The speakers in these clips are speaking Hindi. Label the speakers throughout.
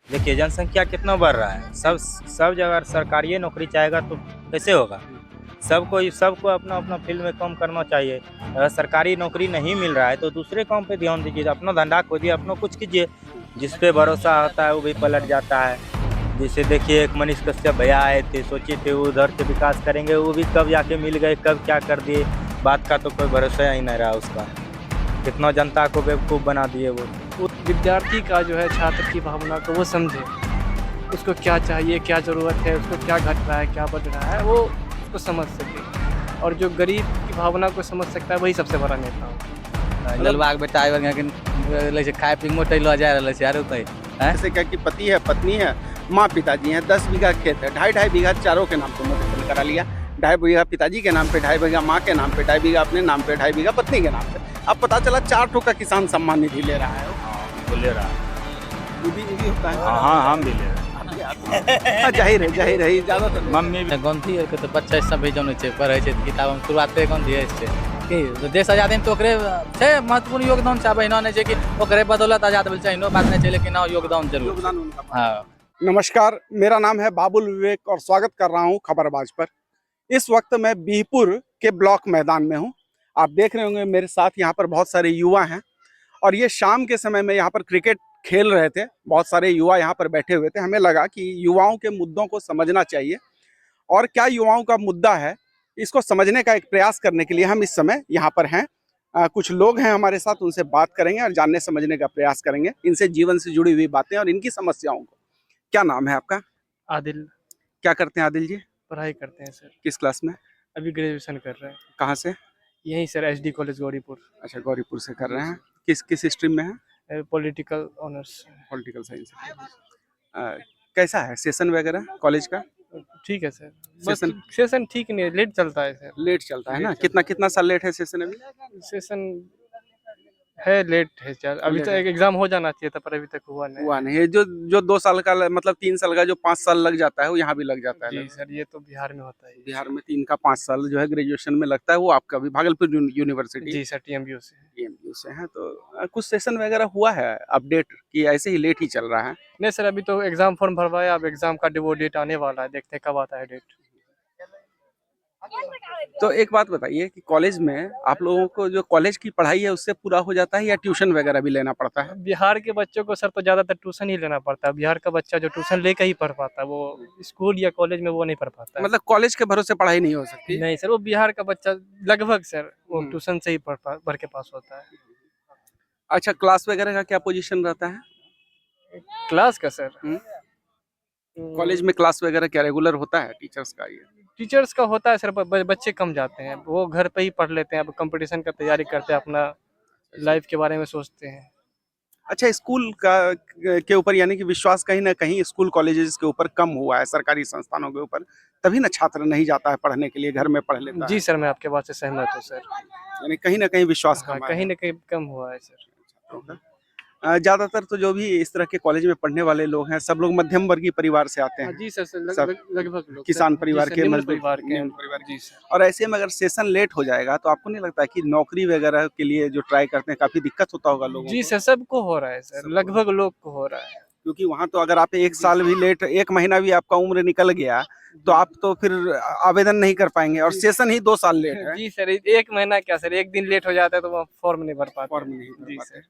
Speaker 1: देखिए जनसंख्या कितना बढ़ रहा है, सब जगह सरकारी नौकरी चाहेगा तो कैसे होगा। सबको अपना अपना फील्ड में काम करना चाहिए। अगर सरकारी नौकरी नहीं मिल रहा है तो दूसरे काम पे ध्यान दीजिए, अपना धंधा खोदिए, अपना कुछ कीजिए। जिस पे भरोसा होता है वो भी पलट जाता है। जैसे देखिए एक मनीष कश्यप भैया आए थे, सोचे थे वो उधर से विकास करेंगे, वो भी कब जाके मिल गए, कब क्या कर दिए। बात का तो कोई भरोसा ही नहीं रहा उसका। कितना जनता को बेवकूफ़ बना दिए वो।
Speaker 2: विद्यार्थी का जो है छात्र की भावना को वो समझे, उसको क्या चाहिए, क्या ज़रूरत है, उसको क्या घट रहा है, क्या बढ़ रहा है, वो उसको समझ सके। और जो गरीब की भावना को समझ सकता है वही सबसे बड़ा नेता हो।
Speaker 3: ललबाग बेटा खाए पी मोटे लो जा रहा है रुपये।
Speaker 4: जैसे क्या कि पति है, पत्नी है, माँ पिताजी हैं, 10 बीघा खेत है, ढाई ढाई बीघा चारों के नाम पे मुकदमा करा लिया। 2.5 बीघा पिताजी के नाम पे, 2.5 बीघा माँ के नाम पे, 2.5 बीघा अपने नाम पे, 2.5 बीघा पत्नी के नाम पे। अब पता चला 4 ठो का किसान सम्मान निधि ले रहा है।
Speaker 1: वो ले रहा है।
Speaker 4: ये भी होता है।
Speaker 1: हाँ हम भी ले रहे हैं।
Speaker 4: जाहिर है ज्यादातर
Speaker 1: मम्मी भी
Speaker 3: गांधी के तो बच्चा सब भी जौन छै पढ़े छै किताब में शुरुआते गांधी छै कि देश आजादी में तो ओकरे छै महत्वपूर्ण योगदान छै। बहिना नहीं छै कि ओकरे बदौलत आजाद भेल छै, इनो बात नहीं छै, लेकिन हाँ योगदान जरूर
Speaker 4: योगदान उनका।
Speaker 3: हाँ।
Speaker 4: नमस्कार, मेरा नाम है बाबुल विवेक और स्वागत कर रहा हूं खबरबाज पर। इस वक्त मैं बिहपुर के ब्लॉक मैदान में हूं। आप देख रहे होंगे मेरे साथ यहाँ पर बहुत सारे युवा हैं और ये शाम के समय में यहाँ पर क्रिकेट खेल रहे थे। बहुत सारे युवा यहाँ पर बैठे हुए थे। हमें लगा कि युवाओं के मुद्दों को समझना चाहिए और क्या युवाओं का मुद्दा है, इसको समझने का एक प्रयास करने के लिए हम इस समय यहाँ पर हैं। कुछ लोग हैं हमारे साथ, उनसे बात करेंगे और जानने समझने का प्रयास करेंगे, इनसे जीवन से जुड़ी हुई बातें और इनकी समस्याओं को। क्या नाम है आपका?
Speaker 2: आदिल।
Speaker 4: क्या करते हैं आदिल जी?
Speaker 2: पढ़ाई करते हैं सर।
Speaker 4: किस क्लास में?
Speaker 2: अभी ग्रेजुएशन कर रहे हैं।
Speaker 4: कहाँ से?
Speaker 2: यहीं सर एचडी कॉलेज गौरीपुर।
Speaker 4: अच्छा, गौरीपुर से कर रहे हैं। किस किस स्ट्रीम में है?
Speaker 2: Political honours.
Speaker 4: Political science. कैसा है सेशन वगैरह कॉलेज का?
Speaker 2: ठीक है सर। बस
Speaker 4: सेशन
Speaker 2: सेशन ठीक नहीं है, लेट चलता है सर।
Speaker 4: लेट चलता है ना?
Speaker 2: लेट
Speaker 4: कितना कितना साल लेट है सेशन अभी?
Speaker 2: सेशन है, लेट है सर। अभी
Speaker 4: लेट
Speaker 2: तो
Speaker 4: है।
Speaker 2: एक एग्जाम हो जाना चाहिए था पर अभी तक हुआ नहीं।
Speaker 4: हुआ नहीं है। जो 2 साल का मतलब 3 साल का जो 5 साल लग जाता है वो यहाँ भी लग जाता है
Speaker 2: जी
Speaker 4: ना?
Speaker 2: सर, ये तो बिहार में होता है।
Speaker 4: बिहार में 3 का 5 साल जो है ग्रेजुएशन में लगता है, वो आपका भी भागलपुर यूनिवर्सिटी
Speaker 2: जी सर, टीएमयू से।
Speaker 4: टीएमयू से है। तो कुछ सेशन वगैरह हुआ है अपडेट कि ऐसे ही लेट ही चल रहा है?
Speaker 2: नहीं सर, अभी तो एग्जाम फॉर्म भरवाया, अब एग्जाम का वो डेट आने वाला है, देखते हैं कब आता है डेट।
Speaker 4: तो एक बात बताइए कि कॉलेज में आप लोगों को जो कॉलेज की पढ़ाई है उससे पूरा हो जाता है या ट्यूशन वगैरह भी लेना पड़ता है?
Speaker 2: बिहार के बच्चों को सर तो ज़्यादातर ट्यूशन ही लेना पड़ता है। बिहार का बच्चा जो ट्यूशन लेकर ही पढ़ पाता है, वो स्कूल या कॉलेज में वो नहीं पढ़ पाता है।
Speaker 4: मतलब कॉलेज के भरोसे पढ़ाई नहीं हो सकती?
Speaker 2: नहीं सर, वो बिहार का बच्चा लगभग सर वो ट्यूशन से ही पढ़ के पास होता है।
Speaker 4: अच्छा, क्लास वगैरह का क्या पोजीशन रहता है?
Speaker 2: क्लास का सर
Speaker 4: कॉलेज में क्लास वगैरह क्या रेगुलर होता है टीचर्स का? ये
Speaker 2: टीचर्स का होता है सर, बच्चे कम जाते हैं, वो घर पे ही पढ़ लेते हैं। अब कंपटीशन का तैयारी करते हैं, अपना लाइफ के बारे में सोचते हैं।
Speaker 4: अच्छा, स्कूल का के ऊपर यानी कि विश्वास कहीं ना कहीं स्कूल कॉलेजेस के ऊपर कम हुआ है, सरकारी संस्थानों के ऊपर, तभी ना छात्र नहीं जाता है पढ़ने के लिए, घर में पढ़ लेता
Speaker 2: जी
Speaker 4: है।
Speaker 2: सर, मैं आपके बात से सहमत हूँ सर।
Speaker 4: यानी कहीं ना कहीं विश्वास
Speaker 2: हाँ,
Speaker 4: कम
Speaker 2: कहीं
Speaker 4: है
Speaker 2: ना कहीं कम हुआ है सर।
Speaker 4: छात्रों का। ज्यादातर तो जो भी इस तरह के कॉलेज में पढ़ने वाले लोग हैं सब लोग मध्यम वर्गीय परिवार से आते
Speaker 2: हाँ
Speaker 4: हैं।
Speaker 2: जी सर,
Speaker 4: सब
Speaker 2: लगभग लोग
Speaker 4: किसान
Speaker 2: सर।
Speaker 4: परिवार
Speaker 2: जी सर,
Speaker 4: के,
Speaker 2: निम्न
Speaker 4: मजदूर
Speaker 2: परिवार के
Speaker 4: निम्न
Speaker 2: हैं।
Speaker 4: परिवार के।
Speaker 2: जी सर।
Speaker 4: और ऐसे में अगर सेशन लेट हो जाएगा तो आपको नहीं लगता है कि नौकरी वगैरह के लिए जो ट्राई करते हैं काफी दिक्कत होता होगा लोगों
Speaker 2: जी
Speaker 4: को?
Speaker 2: सर, सबको हो रहा है सर,
Speaker 4: सबको।
Speaker 2: लगभग लोग को हो रहा है।
Speaker 4: क्योंकि वहां तो अगर आप 1 साल भी लेट, 1 महीना भी आपका उम्र निकल गया तो आप तो फिर आवेदन नहीं कर पाएंगे और सेशन ही 2 साल लेट है।
Speaker 2: जी सर, एक महीना क्या सर, एक दिन लेट हो जाता है तो वो फॉर्म नहीं भर पाते।
Speaker 4: फॉर्म नहीं भर
Speaker 2: जी
Speaker 4: पाते।
Speaker 2: सर।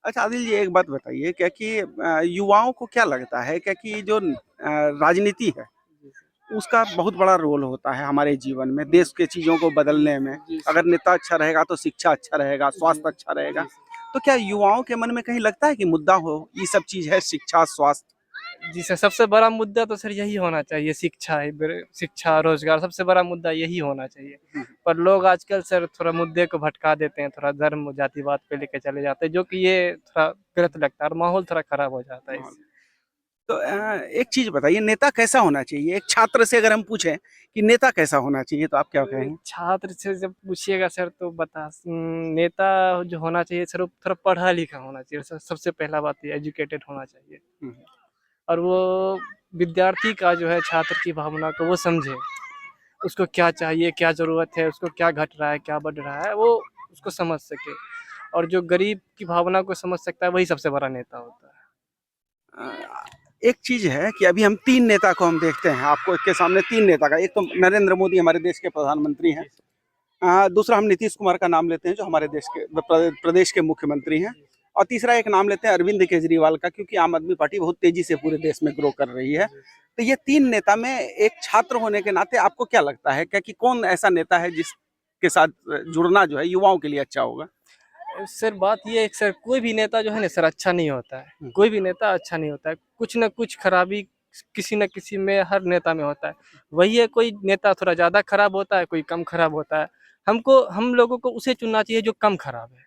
Speaker 4: अच्छा आदिल जी, एक बात बताइए, क्या कि युवाओं को क्या लगता है क्या कि जो राजनीति है उसका बहुत बड़ा रोल होता है हमारे जीवन में, देश के चीजों को बदलने में। अगर नेता अच्छा रहेगा तो शिक्षा अच्छा रहेगा, स्वास्थ्य अच्छा रहेगा। तो क्या युवाओं के मन में कहीं लगता है कि मुद्दा हो ये सब चीज है, शिक्षा स्वास्थ्य?
Speaker 2: जी सर, सबसे बड़ा मुद्दा तो सर यही होना चाहिए, शिक्षा है। शिक्षा, रोजगार, सबसे बड़ा मुद्दा यही होना चाहिए। पर लोग आजकल सर थोड़ा मुद्दे को भटका देते हैं, थोड़ा धर्म जातिवाद पे लेके चले जाते हैं, जो कि ये थोड़ा गलत लगता है और माहौल थोड़ा खराब हो जाता है इससे।
Speaker 4: तो एक चीज बताइए, नेता कैसा होना चाहिए? एक छात्र से अगर हम पूछें कि नेता कैसा होना चाहिए तो आप क्या कहेंगे?
Speaker 2: छात्र से जब पूछिएगा सर तो नेता जो होना चाहिए सर वो थोड़ा पढ़ा लिखा होना चाहिए सर। सबसे पहला बात ये एजुकेटेड होना चाहिए। और वो विद्यार्थी का जो है छात्र की भावना को वो समझे, उसको क्या चाहिए, क्या ज़रूरत है, उसको क्या घट रहा है, क्या बढ़ रहा है, वो उसको समझ सके। और जो गरीब की भावना को समझ सकता है वही सबसे बड़ा नेता होता है।
Speaker 4: एक चीज है कि अभी हम तीन नेता को हम देखते हैं, आपको के सामने तीन नेता का, एक तो नरेंद्र मोदी हमारे देश के प्रधानमंत्री हैं, दूसरा हम नीतीश कुमार का नाम लेते हैं जो हमारे देश के प्रदेश के मुख्यमंत्री हैं, और तीसरा एक नाम लेते हैं अरविंद केजरीवाल का, क्योंकि आम आदमी पार्टी बहुत तेजी से पूरे देश में ग्रो कर रही है। तो ये तीन नेता में एक छात्र होने के नाते आपको क्या लगता है क्या कि कौन ऐसा नेता है जिसके साथ जुड़ना जो है युवाओं के लिए अच्छा होगा?
Speaker 2: सर बात ये है कि सर कोई भी नेता जो है ना सर अच्छा नहीं होता है, कोई भी नेता अच्छा नहीं होता है, कुछ ना कुछ खराबी किसी न किसी में हर नेता में होता है। वही है, कोई नेता थोड़ा ज़्यादा खराब होता है, कोई कम खराब होता है। हम लोगों को उसे चुनना चाहिए जो कम खराब है।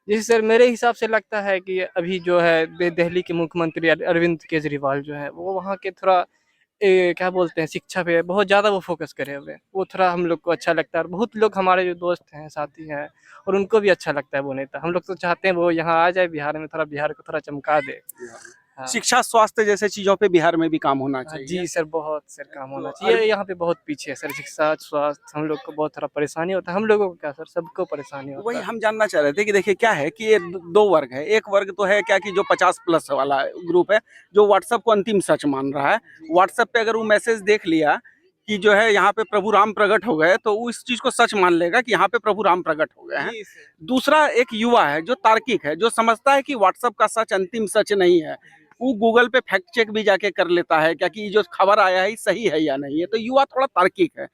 Speaker 2: जैसे सर मेरे हिसाब से लगता है कि अभी जो है दिल्ली के मुख्यमंत्री अरविंद केजरीवाल जो है वो वहाँ के थोड़ा क्या बोलते हैं शिक्षा पे बहुत ज़्यादा वो फोकस करे हुए हैं। वो थोड़ा हम लोग को अच्छा लगता है, और बहुत लोग हमारे जो दोस्त हैं साथी हैं और उनको भी अच्छा लगता है वो नेता। हम लोग तो चाहते हैं वो यहाँ आ जाए बिहार में, थोड़ा बिहार को थोड़ा चमका दे। हाँ।
Speaker 4: शिक्षा, स्वास्थ्य जैसे चीजों पे बिहार में भी काम होना
Speaker 2: हाँ
Speaker 4: चाहिए।
Speaker 2: जी सर, बहुत सर काम होना चाहिए। यहाँ पे बहुत पीछे है सर, शिक्षा स्वास्थ्य हम लोग को बहुत थोड़ा परेशानी होता है। हम लोगों को क्या सर, सबको परेशानी होता
Speaker 4: वही
Speaker 2: है।
Speaker 4: हम जानना चाह रहे थे कि देखिए क्या है कि ये दो वर्ग है। एक वर्ग तो है क्या कि जो 50+ वाला ग्रुप है, जो व्हाट्सएप को अंतिम सच मान रहा है। व्हाट्सएप पे अगर वो मैसेज देख लिया कि जो है यहाँ पे प्रभु राम प्रकट हो गए, तो वो इस चीज को सच मान लेगा कि यहाँ पे प्रभु राम प्रकट हो गए हैं। दूसरा एक युवा है जो तार्किक है, जो समझता है कि व्हाट्सएप का सच अंतिम सच नहीं है। वो गूगल पे फैक्ट चेक भी जाके कर लेता है क्या कि जो खबर आया है सही है या नहीं है। तो युवा थोड़ा तार्किक है।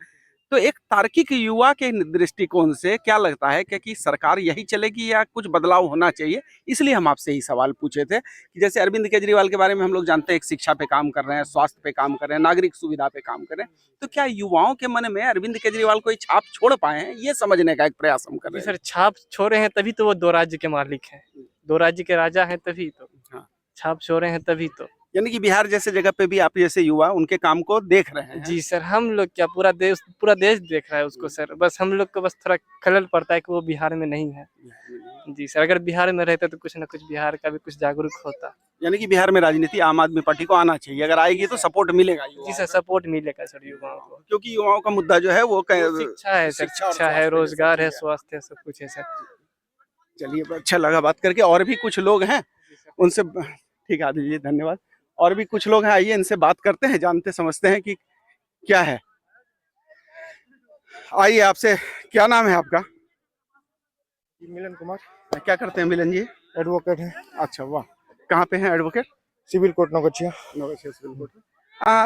Speaker 4: तो एक तार्किक युवा के दृष्टिकोण से क्या लगता है कि सरकार यही चलेगी या कुछ बदलाव होना चाहिए? इसलिए हम आपसे ही सवाल पूछे थे कि जैसे अरविंद केजरीवाल के बारे में हम लोग जानते हैं, एक शिक्षा पे काम कर रहे हैं, स्वास्थ्य पे काम कर रहे हैं, नागरिक सुविधा पे काम कर रहे हैं। तो क्या युवाओं के मन में अरविंद केजरीवाल कोई छाप छोड़ पाए हैं? ये समझने का एक प्रयास हम कर
Speaker 2: जी
Speaker 4: रहे हैं।
Speaker 2: सर, छाप छोड़े हैं तभी तो वो 2 राज्य के मालिक हैं, 2 राज्य के राजा हैं तभी तो।
Speaker 4: हाँ।
Speaker 2: छाप छोड़े हैं तभी तो।
Speaker 4: यानी कि बिहार जैसे जगह पे भी आप जैसे युवा उनके काम को देख रहे हैं।
Speaker 2: जी सर, हम लोग क्या पूरा देश देख रहा है उसको सर। बस हम लोग को बस थोड़ा खलल पड़ता है कि वो बिहार में नहीं है। जी सर, अगर बिहार में रहते तो कुछ ना कुछ बिहार का भी कुछ जागरूक होता।
Speaker 4: यानी कि बिहार में राजनीति आम आदमी पार्टी को आना चाहिए, अगर आएगी तो सपोर्ट मिलेगा
Speaker 2: जी
Speaker 4: युवाओं
Speaker 2: सर,
Speaker 4: को।
Speaker 2: सपोर्ट मिलेगा सर युवाओं को।
Speaker 4: क्योंकि युवाओं का मुद्दा जो है वो
Speaker 2: शिक्षा है सर,
Speaker 4: शिक्षा और
Speaker 2: शिक्षा है,
Speaker 4: स्वास्थ्य
Speaker 2: रोजगार है,
Speaker 4: जैसे
Speaker 2: स्वास्थ्य है, सब कुछ है सर।
Speaker 4: चलिए, अच्छा लगा बात करके। और भी कुछ लोग हैं उनसे, ठीक है आदित्य जी, धन्यवाद। और भी कुछ लोग हैं, आइए इनसे बात करते हैं, जानते समझते हैं कि क्या है। आइए, आपसे क्या नाम है आपका?
Speaker 5: मिलन कुमार,
Speaker 4: क्या करते हैं मिलन जी?
Speaker 5: एडवोकेट है,
Speaker 4: अच्छा, वाह। कहाँ पे हैं एडवोकेट?
Speaker 5: Civil court Naugachhia.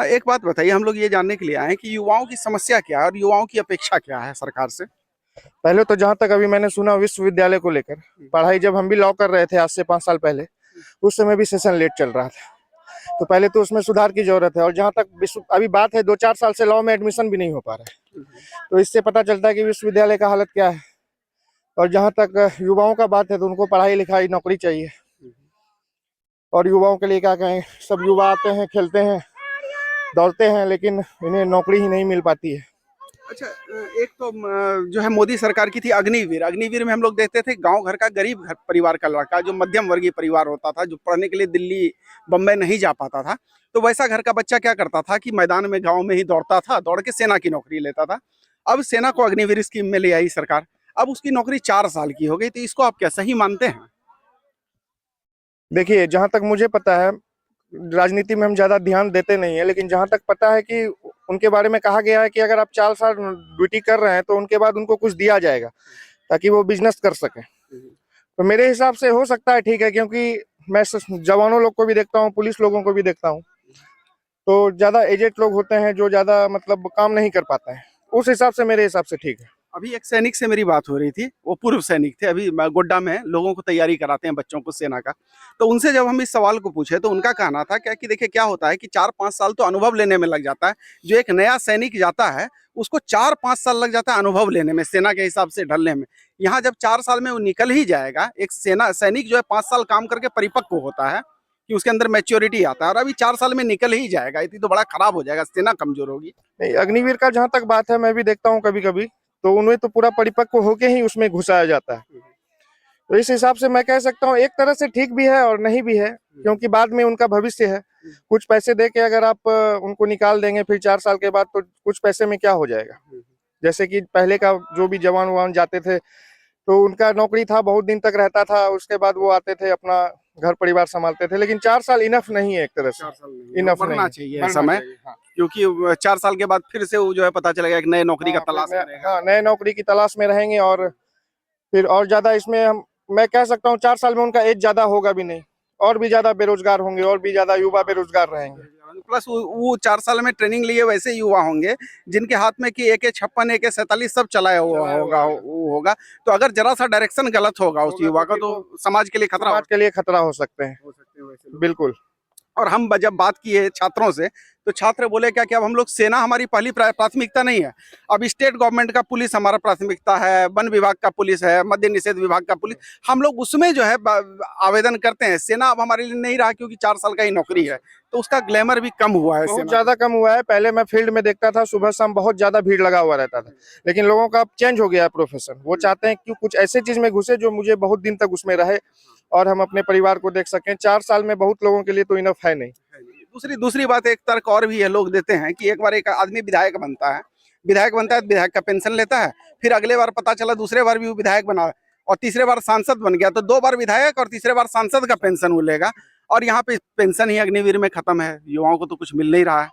Speaker 4: एक बात बताइए, हम लोग ये जानने के लिए आए हैं कि युवाओं की समस्या क्या है और युवाओं की अपेक्षा क्या है सरकार से?
Speaker 5: पहले तो जहाँ तक अभी मैंने सुना विश्वविद्यालय को लेकर पढ़ाई, जब हम भी लॉ कर रहे थे आज से 5 साल पहले, उस समय भी सेशन लेट चल रहा था। तो पहले तो उसमें सुधार की जरूरत है। और जहाँ तक अभी बात है, 2-4 साल से लॉ में एडमिशन भी नहीं हो पा रहा है। तो इससे पता चलता है कि विश्वविद्यालय का हालत क्या है। और जहाँ तक युवाओं का बात है, तो उनको पढ़ाई लिखाई नौकरी चाहिए। और युवाओं के लिए क्या कहें, सब युवा आते हैं, खेलते हैं, दौड़ते हैं, लेकिन इन्हें नौकरी ही नहीं मिल पाती है।
Speaker 4: अच्छा, एक तो जो है मोदी सरकार की थी अग्निवीर। अग्निवीर में हम लोग देखते थे गांव घर का गरीब घर परिवार का लड़का, जो मध्यम वर्गीय परिवार होता था, जो पढ़ने के लिए दिल्ली बम्बई नहीं जा पाता था, तो वैसा घर का बच्चा क्या करता था कि मैदान में गांव में ही दौड़ता था, दौड़ के सेना की नौकरी लेता था। अब सेना को अग्निवीर स्कीम में ले आई सरकार, अब उसकी नौकरी 4 साल की हो गई। तो इसको आप क्या सही मानते हैं?
Speaker 5: देखिए, जहाँ तक मुझे पता है, राजनीति में हम ज्यादा ध्यान देते नहीं है, लेकिन जहाँ तक पता है कि उनके बारे में कहा गया है कि अगर आप 4 साल ड्यूटी कर रहे हैं तो उनके बाद उनको कुछ दिया जाएगा ताकि वो बिजनेस कर सके। तो मेरे हिसाब से हो सकता है ठीक है, क्योंकि मैं जवानों लोग को भी देखता हूँ, पुलिस लोगों को भी देखता हूँ, तो ज्यादा एजेड लोग होते हैं जो ज्यादा मतलब काम नहीं कर पाते हैं। उस हिसाब से मेरे हिसाब से ठीक है।
Speaker 4: अभी एक सैनिक से मेरी बात हो रही थी, वो पूर्व सैनिक थे, अभी गोड्डा में लोगों को तैयारी कराते हैं, बच्चों को सेना का। तो उनसे जब हम इस सवाल को पूछे तो उनका कहना था क्या कि देखिए क्या होता है कि 4-5 साल तो अनुभव लेने में लग जाता है। जो एक नया सैनिक जाता है उसको 4-5 साल लग जाता है अनुभव लेने में, सेना के हिसाब से ढलने में। यहाँ जब 4 साल में वो निकल ही जाएगा, एक सैनिक जो है 5 साल काम करके परिपक्व होता है कि उसके अंदर मैच्योरिटी आता है, और अभी 4 साल में निकल ही जाएगा, इतनी तो बड़ा खराब हो जाएगा, सेना कमजोर होगी।
Speaker 5: नहीं, अग्निवीर का जहाँ तक बात है, मैं भी देखता हूँ कभी कभी, तो उन्हें तो पूरा परिपक्व होके ही उसमें घुसाया जाता है। तो इस हिसाब से मैं कह सकता हूँ एक तरह से ठीक भी है और नहीं भी है, क्योंकि बाद में उनका भविष्य है। कुछ पैसे दे के अगर आप उनको निकाल देंगे फिर 4 साल के बाद, तो कुछ पैसे में क्या हो जाएगा। जैसे कि पहले का जो भी जवान ववान जाते थे तो उनका नौकरी था, बहुत दिन तक रहता था, उसके बाद वो आते थे, अपना घर परिवार संभालते थे। लेकिन 4 साल इनफ नहीं है एक तरह से,
Speaker 4: 4 साल नहीं
Speaker 5: इनफ
Speaker 4: बढ़ना
Speaker 5: नहीं
Speaker 4: चाहिए
Speaker 5: बढ़ना
Speaker 4: समय,
Speaker 5: चाहिए, हाँ।
Speaker 4: क्योंकि 4 साल के बाद फिर से वो जो है पता चलेगा एक नए नौकरी का
Speaker 5: हाँ,
Speaker 4: तलाश
Speaker 5: फिर
Speaker 4: करेगा।
Speaker 5: हाँ, नए नौकरी की तलाश में रहेंगे और फिर और ज्यादा इसमें मैं कह सकता हूँ 4 साल में उनका एज ज्यादा होगा भी नहीं, और भी ज्यादा बेरोजगार होंगे, और भी ज्यादा युवा बेरोजगार रहेंगे।
Speaker 4: प्लस वो 4 साल में ट्रेनिंग लिए वैसे युवा होंगे जिनके हाथ में कि AK-56 AK-47 सब चलाया हुआ होगा, वो होगा। तो अगर जरा सा डायरेक्शन गलत होगा उस युवा का तो समाज के लिए खतरा
Speaker 5: समाज के लिए खतरा हो सकते हैं,
Speaker 4: वैसे लोग।
Speaker 5: बिल्कुल।
Speaker 4: और हम जब बात किए छात्रों से तो छात्र बोले क्या कि अब हम लोग सेना हमारी पहली प्राथमिकता नहीं है, अब स्टेट गवर्नमेंट का पुलिस हमारा प्राथमिकता है, वन विभाग का पुलिस है, मद्य निषेध विभाग का पुलिस, हम लोग उसमें जो है आवेदन करते हैं। सेना अब हमारे लिए नहीं रहा क्योंकि 4 साल का ही नौकरी है, तो उसका ग्लैमर भी कम हुआ है।
Speaker 5: बहुत ज्यादा कम हुआ है। पहले मैं फील्ड में देखता था, सुबह शाम बहुत ज्यादा भीड़ लगा हुआ रहता था, लेकिन लोगों का अब चेंज हो गया है प्रोफेशन। वो चाहते हैं कि कुछ ऐसे चीज में घुसे जो मुझे बहुत दिन तक उसमें रहे और हम अपने परिवार को देख सकें। 4 साल में बहुत लोगों के लिए तो इनफ है नहीं।
Speaker 4: दूसरी बात, एक तर्क और भी है, लोग देते हैं कि एक बार एक आदमी विधायक बनता है, विधायक का पेंशन लेता है, फिर अगले बार पता चला दूसरे बार भी वो विधायक बना और तीसरे बार सांसद बन गया, तो 2 बार विधायक और तीसरे बार सांसद का पेंशन मिलेगा। और यहाँ पे पेंशन ही अग्निवीर में खत्म है, युवाओं को तो कुछ मिल नहीं रहा है।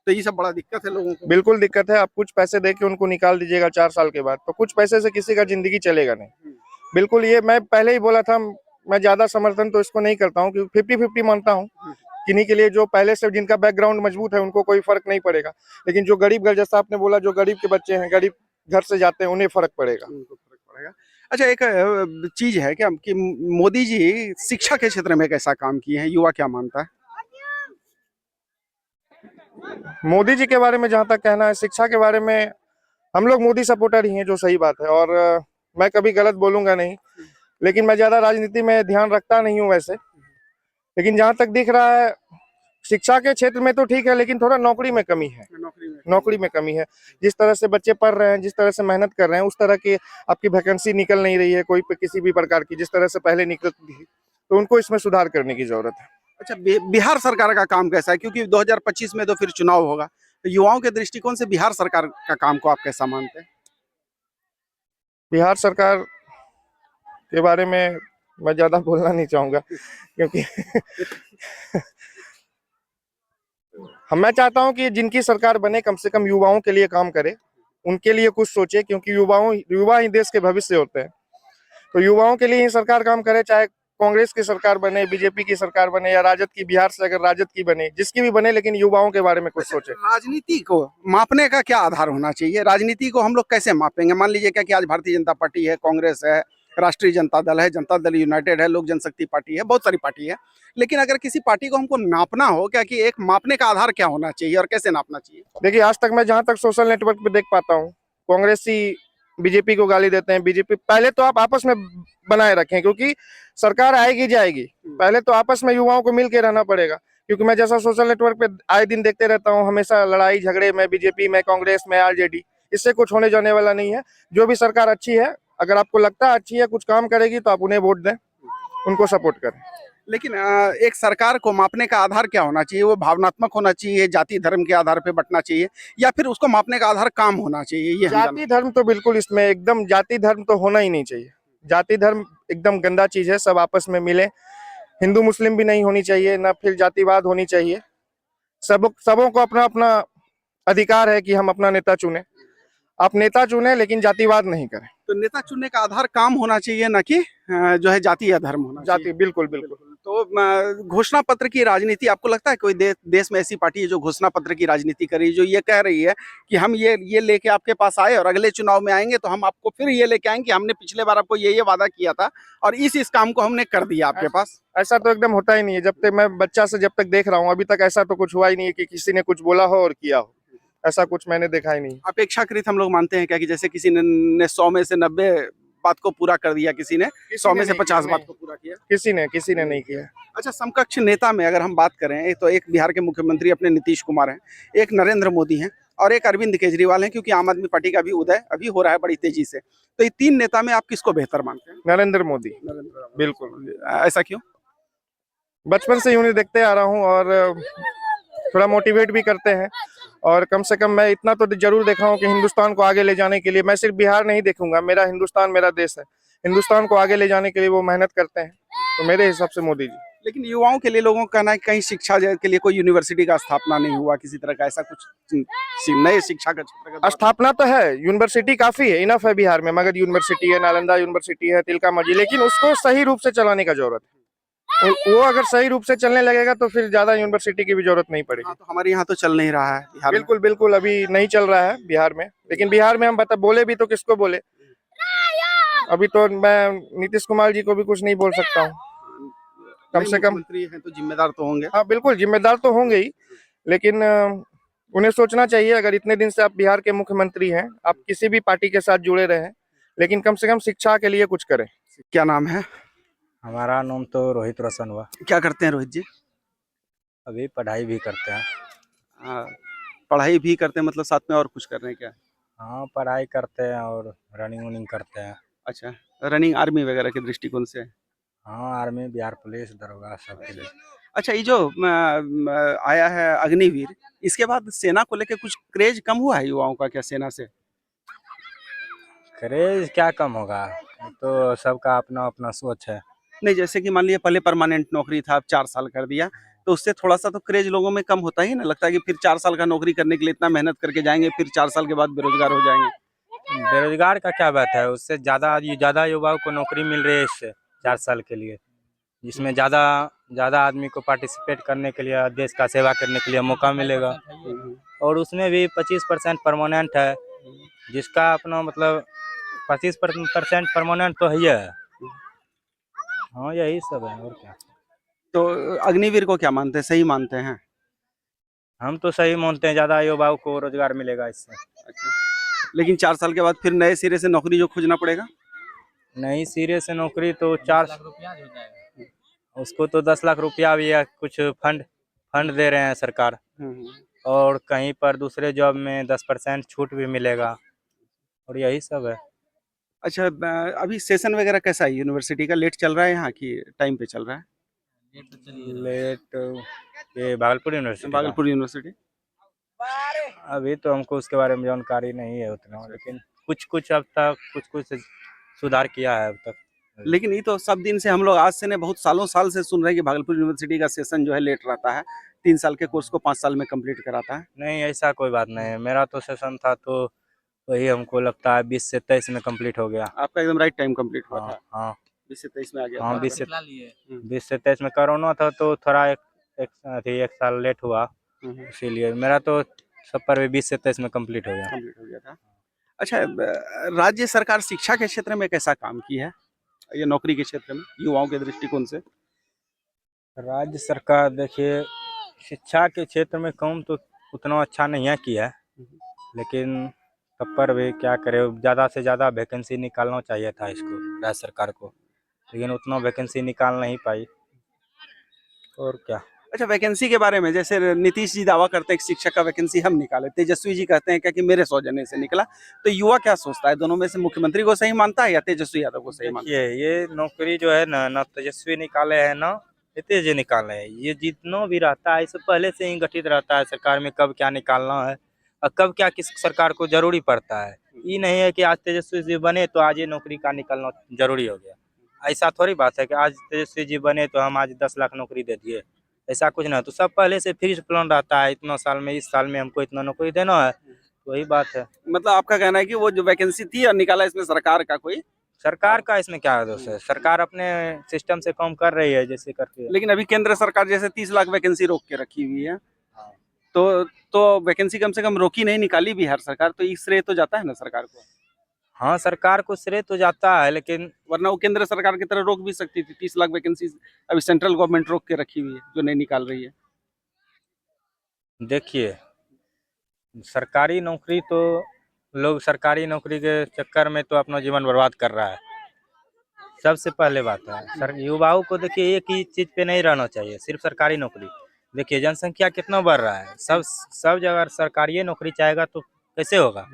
Speaker 4: तो ये सब बड़ा दिक्कत है लोगों को।
Speaker 5: बिल्कुल दिक्कत है। आप कुछ पैसे दे के उनको निकाल दीजिएगा 4 साल के बाद, तो कुछ पैसे से किसी का जिंदगी चलेगा नहीं। बिल्कुल, ये मैं पहले ही बोला था। मैं ज्यादा समर्थन तो इसको नहीं करता हूँ, क्योंकि 50-50 मानता हूँ। किन्हीं के लिए जो पहले से जिनका बैकग्राउंड मजबूत है उनको कोई फर्क नहीं पड़ेगा, लेकिन जो गरीब घर, जैसा आपने बोला, जो गरीब के बच्चे हैं, गरीब घर से जाते हैं, उन्हें फर्क पड़ेगा।
Speaker 4: अच्छा, एक चीज है क्या कि मोदी जी शिक्षा के क्षेत्र में कैसा काम किए हैं, युवा क्या मानता है?
Speaker 5: मोदी जी के बारे में जहां तक कहना है, शिक्षा के बारे में हम लोग मोदी सपोर्टर ही हैं, जो सही बात है। और मैं कभी गलत बोलूंगा नहीं, लेकिन मैं ज्यादा राजनीति में ध्यान रखता नहीं हूँ वैसे। लेकिन जहां तक दिख रहा है, शिक्षा के क्षेत्र में तो ठीक है, लेकिन थोड़ा नौकरी में कमी है। नौकरी में कमी है। जिस तरह से बच्चे पढ़ रहे हैं, जिस तरह से मेहनत कर रहे हैं, उस तरह की आपकी वैकेंसी निकल नहीं रही है कोई किसी भी प्रकार की, जिस तरह से पहले निकलती थी। तो उनको इसमें सुधार करने की जरूरत है।
Speaker 4: अच्छा, बिहार सरकार का काम कैसा है, क्योंकि 2025 में तो फिर चुनाव होगा, तो युवाओं के दृष्टिकोण से बिहार सरकार का काम को आप कैसा मानते हैं?
Speaker 5: बिहार सरकार के बारे में मैं ज्यादा बोलना नहीं चाहूंगा, क्योंकि मैं चाहता हूं कि जिनकी सरकार बने, कम से कम युवाओं के लिए काम करे, उनके लिए कुछ सोचे, क्योंकि युवा ही देश के भविष्य होते हैं। तो युवाओं के लिए ही सरकार काम करे, चाहे कांग्रेस की सरकार बने, बीजेपी की सरकार बने, या राजद की, बिहार से अगर राजद की बने, जिसकी भी बने, लेकिन युवाओं के बारे में कुछ सोचे।
Speaker 4: राजनीति को मापने का क्या आधार होना चाहिए? राजनीति को हम लोग कैसे मापेंगे? मान लीजिए क्या कि आज भारतीय जनता पार्टी है, कांग्रेस है, राष्ट्रीय जनता दल है, जनता दल यूनाइटेड है, लोक जनशक्ति पार्टी है, बहुत सारी पार्टी है। लेकिन अगर किसी पार्टी को हमको नापना हो, क्या कि एक मापने का आधार क्या होना चाहिए और कैसे नापना चाहिए?
Speaker 5: देखिए, आज तक मैं जहां तक सोशल नेटवर्क पे देख पाता हूँ, कांग्रेसी बीजेपी को गाली देते हैं। बीजेपी, पहले तो आप आपस में बनाए रखें, क्योंकि सरकार आएगी जाएगी, पहले तो आपस में युवाओं को मिल के रहना पड़ेगा। क्योंकि मैं जैसा सोशल नेटवर्क पे आए दिन देखते रहता हूँ, हमेशा लड़ाई झगड़े में, बीजेपी में, कांग्रेस में, आरजेडी, इससे कुछ होने जाने वाला नहीं है। जो भी सरकार अच्छी है, अगर आपको लगता है अच्छी है, कुछ काम करेगी, तो आप उन्हें वोट दें, उनको सपोर्ट करें।
Speaker 4: लेकिन एक सरकार को मापने का आधार क्या होना चाहिए? वो भावनात्मक होना चाहिए, जाति धर्म के आधार पे बंटना चाहिए, या फिर उसको मापने का आधार काम होना चाहिए? ये
Speaker 5: जाति धर्म तो बिल्कुल, इसमें एकदम जाति धर्म तो होना ही नहीं चाहिए। जाति धर्म एकदम गंदा चीज है। सब आपस में मिले, हिंदू मुस्लिम भी नहीं होनी चाहिए, ना फिर जातिवाद होनी चाहिए। सबों को अपना अपना अधिकार है कि हम अपना नेता चुने। आप नेता चुने, लेकिन जातिवाद नहीं करें।
Speaker 4: तो नेता चुनने का आधार काम होना चाहिए, ना कि जो है जाति या धर्म होना चाहिए।
Speaker 5: जाति, बिल्कुल बिल्कुल।
Speaker 4: तो घोषणा पत्र की राजनीति, आपको लगता है कोई देश में ऐसी पार्टी है जो घोषणा पत्र की राजनीति कर रही है, जो ये कह रही है कि हम ये लेके आपके पास आए और अगले चुनाव में आएंगे तो हम आपको फिर ये लेके आएंगे कि हमने पिछले बार आपको ये वादा किया था और इस काम को हमने कर दिया आपके पास?
Speaker 5: ऐसा तो एकदम होता ही नहीं है। जब तक मैं बच्चा से जब तक देख रहा हूँ, अभी तक ऐसा तो कुछ हुआ ही नहीं है कि किसी ने कुछ बोला हो और किया हो। ऐसा कुछ मैंने देखा ही नहीं।
Speaker 4: अपेक्षाकृत हम लोग मानते हैं क्या कि जैसे किसी ने 100 में से 90 बात को पूरा कर दिया, किसी ने 100 में से 50 बात को पूरा किया,
Speaker 5: किसी ने नहीं किया।
Speaker 4: अच्छा, समकक्ष नेता में अगर हम बात करें तो एक बिहार के मुख्यमंत्री अपने नीतीश कुमार हैं, एक नरेंद्र मोदी हैं और एक अरविंद केजरीवाल हैं, क्योंकि आम आदमी पार्टी का भी उदय अभी हो रहा है बड़ी तेजी से। तो ये 3 नेता में आप किसको बेहतर मानते हैं?
Speaker 5: नरेंद्र मोदी, बिल्कुल।
Speaker 4: ऐसा क्यों?
Speaker 5: बचपन से उन्हें देखते आ रहा हूँ और थोड़ा मोटिवेट भी करते हैं। और कम से कम मैं इतना तो जरूर देखा हूँ कि हिंदुस्तान को आगे ले जाने के लिए मैं सिर्फ बिहार नहीं देखूंगा, मेरा हिंदुस्तान मेरा देश है। हिंदुस्तान को आगे ले जाने के लिए वो मेहनत करते हैं। तो मेरे हिसाब से मोदी जी।
Speaker 4: लेकिन युवाओं के लिए लोगों का कहना है कि कहीं शिक्षा के लिए कोई यूनिवर्सिटी का स्थापना नहीं हुआ किसी तरह का, ऐसा कुछ नए शिक्षा का क्षेत्र का
Speaker 5: स्थापना तो है, यूनिवर्सिटी काफी है, इनफ है बिहार में, मगध यूनिवर्सिटी है, नालंदा यूनिवर्सिटी है, तिलका मांझी, लेकिन उसको सही रूप से चलाने का जरूरत है। वो अगर सही रूप से चलने लगेगा तो फिर ज्यादा यूनिवर्सिटी की भी जरूरत नहीं पड़ेगी।
Speaker 4: तो हमारे यहाँ तो चल नहीं रहा है बिहार में।
Speaker 5: बिल्कुल बिल्कुल, अभी नहीं चल रहा है बिहार में, लेकिन बिहार में हम बोले भी तो किसको बोले। अभी तो मैं नीतीश कुमार जी को भी कुछ नहीं बोल सकता हूँ, कम से कम।
Speaker 4: मुख्यमंत्री हैं तो जिम्मेदार तो होंगे।
Speaker 5: हाँ बिल्कुल, जिम्मेदार तो होंगे ही, लेकिन उन्हें सोचना चाहिए, अगर इतने दिन से आप बिहार के मुख्यमंत्री हैं, आप किसी भी पार्टी के साथ जुड़े रहे, लेकिन कम से कम शिक्षा के लिए कुछ करें।
Speaker 4: क्या नाम है?
Speaker 1: हमारा नाम तो रोहित रोशन हुआ।
Speaker 4: क्या करते हैं रोहित जी?
Speaker 1: अभी पढ़ाई भी करते हैं।
Speaker 4: पढ़ाई भी करते हैं मतलब साथ में और कुछ कर रहे हैं क्या?
Speaker 1: हाँ, पढ़ाई करते हैं और रनिंग वनिंग करते हैं।
Speaker 4: अच्छा, रनिंग आर्मी वगैरह के दृष्टिकोण से?
Speaker 1: हाँ, आर्मी, बिहार पुलिस, दरोगा सब के लिए।
Speaker 4: अच्छा, ये जो आया है अग्निवीर, इसके बाद सेना को लेकर कुछ क्रेज कम हुआ है युवाओं का क्या सेना से?
Speaker 1: क्रेज क्या कम होगा, तो सबका अपना अपना सोच है।
Speaker 4: नहीं, जैसे कि मान लिया पहले परमानेंट नौकरी था, अब 4 साल कर दिया, तो उससे थोड़ा सा तो क्रेज लोगों में कम होता ही ना, लगता है कि फिर 4 साल का नौकरी करने के लिए इतना मेहनत करके जाएंगे, फिर 4 साल के बाद बेरोजगार हो जाएंगे।
Speaker 1: बेरोजगार का क्या बात है, उससे ज्यादा युवाओं को नौकरी मिल रही है इससे 4 साल के लिए, जिसमें ज्यादा आदमी को पार्टिसिपेट करने के लिए, देश का सेवा करने के लिए मौका मिलेगा। और उसमें भी 25% परमानेंट है, जिसका अपना मतलब 25% परमानेंट तो है। हाँ, यही सब है और क्या।
Speaker 4: तो अग्निवीर को क्या मानते हैं, सही मानते हैं?
Speaker 1: हम तो सही मानते हैं, ज्यादा युवाओं को रोजगार मिलेगा इससे।
Speaker 4: अच्छा, लेकिन 4 साल के बाद फिर नए सिरे से नौकरी जो खोजना पड़ेगा?
Speaker 1: नई सिरे से नौकरी तो 4 उसको तो 10 लाख रुपया भी या कुछ फंड दे रहे हैं सरकार, और कहीं पर दूसरे जॉब में 10% छूट भी मिलेगा, और यही सब है।
Speaker 4: अच्छा, अभी सेशन वगैरह कैसा है यूनिवर्सिटी का? लेट चल रहा है यहाँ की टाइम पे चल रहा है?
Speaker 1: लेट ये भागलपुर यूनिवर्सिटी
Speaker 4: भागलपुर यूनिवर्सिटी।
Speaker 1: अभी तो हमको उसके बारे में जानकारी नहीं है उतना, लेकिन कुछ अब तक कुछ सुधार किया है अब तक।
Speaker 4: लेकिन ये तो सब दिन से हम लोग आज से नहीं, बहुत साल से सुन रहे हैं कि भागलपुर यूनिवर्सिटी का सेशन जो है लेट रहता है, 3 साल के कोर्स को 5 साल में कंप्लीट कराता है।
Speaker 1: नहीं, ऐसा कोई बात नहीं है। मेरा तो सेशन था तो वही हमको लगता है 20 से 23 में कंप्लीट हो गया।
Speaker 4: आपका एकदम राइट टाइम कंप्लीट हुआ था।
Speaker 1: हाँ
Speaker 4: 20 से 23 में आ गया
Speaker 1: हाँ,
Speaker 4: था।
Speaker 1: 20 से 23 में कोरोना था तो थोड़ा एक साल लेट हुआ, इसीलिए मेरा तो सब पर भी 20 से 23 में कंप्लीट हो गया
Speaker 4: था। अच्छा, राज्य सरकार शिक्षा के क्षेत्र में कैसा काम की है, या नौकरी के क्षेत्र में युवाओं के दृष्टिकोण से?
Speaker 1: राज्य सरकार देखिए, शिक्षा के क्षेत्र में काम तो उतना अच्छा नहीं है किया है, लेकिन तब पर भी क्या करे, ज़्यादा से ज़्यादा वैकेंसी निकालना चाहिए था इसको, राज्य सरकार को, लेकिन उतना वैकेंसी निकाल नहीं पाई, और क्या।
Speaker 4: अच्छा, वैकेंसी के बारे में जैसे नीतीश जी दावा करते हैं कि शिक्षक का वैकेंसी हम निकाले, तेजस्वी जी कहते हैं क्या कि मेरे सौजन्य से निकला, तो युवा क्या सोचता है, दोनों में से मुख्यमंत्री को सही मानता है या तेजस्वी यादव को सही मानता है?
Speaker 1: ये नौकरी जो है ना तेजस्वी निकाले है ना तेज निकाले है, ये जितना भी रहता है इससे पहले से ही गठित रहता है सरकार में, कब क्या निकालना है और कब क्या किस सरकार को जरूरी पड़ता है। ये नहीं है कि आज तेजस्वी जी बने तो आज ये नौकरी का निकालना जरूरी हो गया, ऐसा थोड़ी बात है कि आज तेजस्वी जी बने तो हम आज 10 लाख नौकरी दे दिए, ऐसा कुछ ना। तो सब पहले से फिक्स प्लान रहता है, इतना साल में, इस साल में हमको इतना नौकरी देना है, वही बात है।
Speaker 4: मतलब आपका कहना है कि वो जो वैकेंसी थी और निकाला, इसमें सरकार का कोई?
Speaker 1: सरकार का इसमें क्या दोष है, सरकार अपने सिस्टम से काम कर रही है जैसे करती है।
Speaker 4: लेकिन अभी केंद्र सरकार जैसे 30 लाख वैकेंसी रोक के रखी हुई है, तो वैकेंसी कम से कम रोकी नहीं, निकाली बिहार सरकार, तो इस श्रेय तो जाता है ना सरकार को?
Speaker 1: हाँ, सरकार को श्रेय तो जाता है, लेकिन
Speaker 4: वरना वो केंद्र सरकार की तरह रोक भी सकती थी। 30 लाख वैकेंसी अभी सेंट्रल गवर्नमेंट रोक के रखी हुई है, जो नहीं निकाल रही है।
Speaker 1: देखिए, सरकारी नौकरी तो लोग सरकारी नौकरी के चक्कर में तो अपना जीवन बर्बाद कर रहा है, सबसे पहले बात है। युवाओं को देखिए एक ही चीज पे नहीं रहना चाहिए, सिर्फ सरकारी नौकरी। देखिए जनसंख्या कितना बढ़ रहा है, सब जगह सरकारी नौकरी चाहेगा तो कैसे होगा।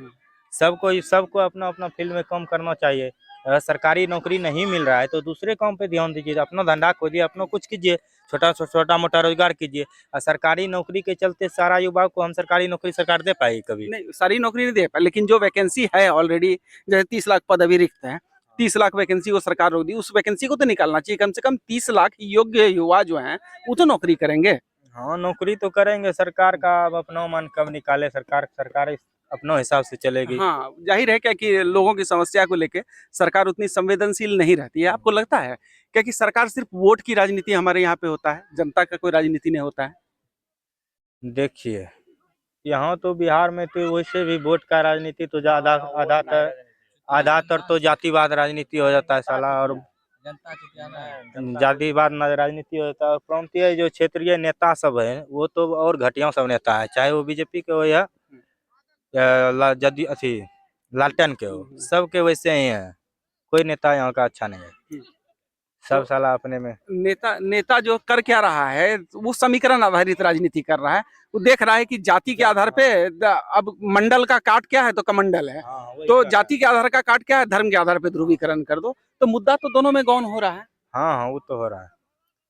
Speaker 1: सबको अपना अपना फील्ड में काम करना चाहिए। अगर सरकारी नौकरी नहीं मिल रहा है तो दूसरे काम पे ध्यान दीजिए, अपना धंधा खोजिए, अपना कुछ कीजिए, छोटा मोटा रोजगार कीजिए। और सरकारी नौकरी के चलते सारा युवाओं को हम सरकारी नौकरी सरकार दे पाएगी कभी
Speaker 4: नहीं, सारी नौकरी नहीं दे पाए, लेकिन जो वैकेंसी है ऑलरेडी, जैसे 30 लाख पद अभी रिक्त हैं, 30 लाख वैकेंसी को सरकार रोक दी, उस वैकेंसी को तो निकालना चाहिए। कम से कम 30 लाख योग्य युवा जो हैं वो तो नौकरी करेंगे।
Speaker 1: हाँ नौकरी तो करेंगे, सरकार का अब अपना मन कब निकाले, सरकार अपने हिसाब से चलेगी।
Speaker 4: हाँ, जाहिर है क्या कि लोगों की समस्या को लेके सरकार उतनी संवेदनशील नहीं रहती है। आपको लगता है क्या कि सरकार सिर्फ वोट की राजनीति हमारे यहाँ पे होता है, जनता का कोई राजनीति नहीं होता है?
Speaker 1: देखिए यहाँ तो बिहार में तो वैसे भी वोट का राजनीति तो ज्यादा आधातर तो जातिवाद राजनीति हो जाता है साला, और जातिवाद राजनीति हो जाता है। और प्रांतीय जो क्षेत्रीय नेता सब है वो तो और घटिया सब नेता है, चाहे वो बीजेपी के हो या जदयू अथी लालटेन के हो, सबके वैसे ही है। कोई नेता यहाँ का अच्छा नहीं है, सब साला अपने में।
Speaker 4: नेता जो कर क्या रहा है, वो समीकरण आधारित राजनीति कर रहा है। वो देख रहा है कि जाति के आधार पे अब मंडल का काट क्या है तो कमंडल है, तो जाति के आधार का काट क्या है, धर्म के आधार पे ध्रुवीकरण कर दो। तो मुद्दा तो दोनों में गौन हो रहा है।
Speaker 1: हाँ हाँ वो तो हो रहा है।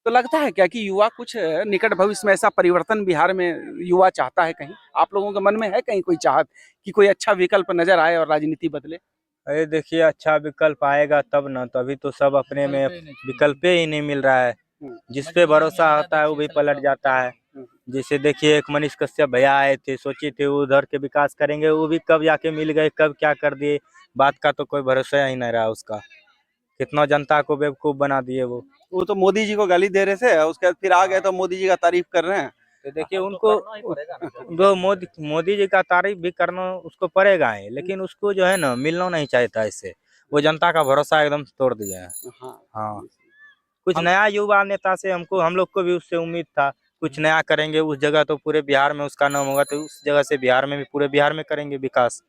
Speaker 4: तो लगता है क्या कि युवा कुछ निकट भविष्य में ऐसा परिवर्तन बिहार में युवा चाहता है? कहीं आप लोगों के मन में है कहीं कोई चाहत कि कोई अच्छा विकल्प नजर आए और राजनीति बदले?
Speaker 1: अरे देखिए अच्छा विकल्प आएगा तब ना, तो अभी तो सब अपने में विकल्प ही नहीं मिल रहा है। जिस पे भरोसा होता है वो भी पलट जाता है। जैसे देखिए एक मनीष कश्यप भैया आए थे, सोचे थे वो उधर के विकास करेंगे, वो भी कब जाके मिल गए, कब क्या कर दिए, बात का तो कोई भरोसा ही नहीं रहा उसका। कितना जनता को बेवकूफ बना दिए वो
Speaker 4: तो मोदी जी को गाली दे रहे थे, उसके बाद फिर आ गए तो मोदी जी का तारीफ कर रहे हैं।
Speaker 1: तो देखिए उनको वो मोदी जी का तारीफ भी करना उसको पड़ेगा ही, लेकिन उसको जो है ना मिलना नहीं चाहता इससे। वो जनता का भरोसा एकदम तोड़ दिया है। हाँ कुछ नया युवा नेता से हम लोग को भी उससे उम्मीद था कुछ नया करेंगे उस जगह, तो पूरे बिहार में उसका नाम होगा, तो उस जगह से बिहार में भी पूरे बिहार में करेंगे विकास।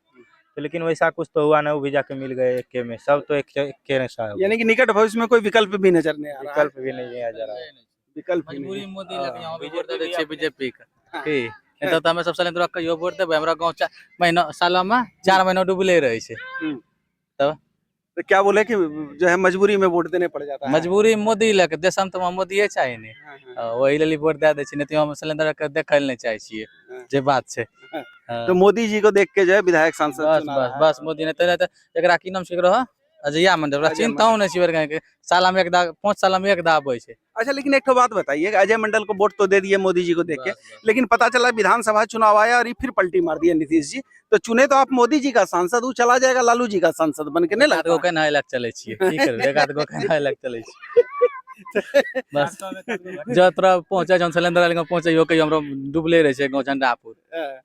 Speaker 1: तो लेकिन वैसा कुछ तो हुआ ना, वो भी जाके मिल गए एक में, सब तो एक जैसा।
Speaker 4: यानी कि निकट भविष्य में कोई विकल्प भी नजर नहीं आ रहा है।
Speaker 1: विकल्प भी नहीं आ जा रहा है।
Speaker 4: विकल्प
Speaker 3: मजबूरी मोदी लगे यहाँ भी वोट दे छै बीजेपी का की नहीं तो हमें सबसे पहले तो कहियो वोट देबै, हमरा गांव महीना साल में 4 महीना डूबले रहे छै। तब
Speaker 4: तो क्या बोले कि जो है मजबूरी में वोट देने पड़ जाता है?
Speaker 3: मजबूरी मोदी लगे देश में तो मोदी चाहिए नहीं, वही लेल वोट दे दै छी, नहीं तो हम सिलेंडर के देखै नहीं चाहे छियै जे बात छै।
Speaker 4: तो मोदी जी को देख के जो है विधायक सांसद चुना रहा है।
Speaker 3: बस मोदी नहीं तो एकरा की नाम छै रहो अजया मंडल, चिंता नहीं छियै, साल में एक दा 5 साल में एक दा आबै छै।
Speaker 4: अच्छा लेकिन एक तो बात बताइए, अजय मंडल को वोट तो दे दिए मोदी जी को देख के, लेकिन पता चला विधानसभा चुनाव आया और ये फिर पलटी मार दिया नीतीश जी। तो चुने तो आप मोदी जी का सांसद, वो चला जाएगा लालू जी का सांसद बन के। नहीं लगता
Speaker 3: को केना इलेक्ट चले छियै, की करबे एक आध को केना इलेक्ट चले छियै। बस जो तोरा पहुंचे जन सिलेंडर लग पहुंचे यो कहियो हमरो डूबले रहे छै गांव झंडापुर,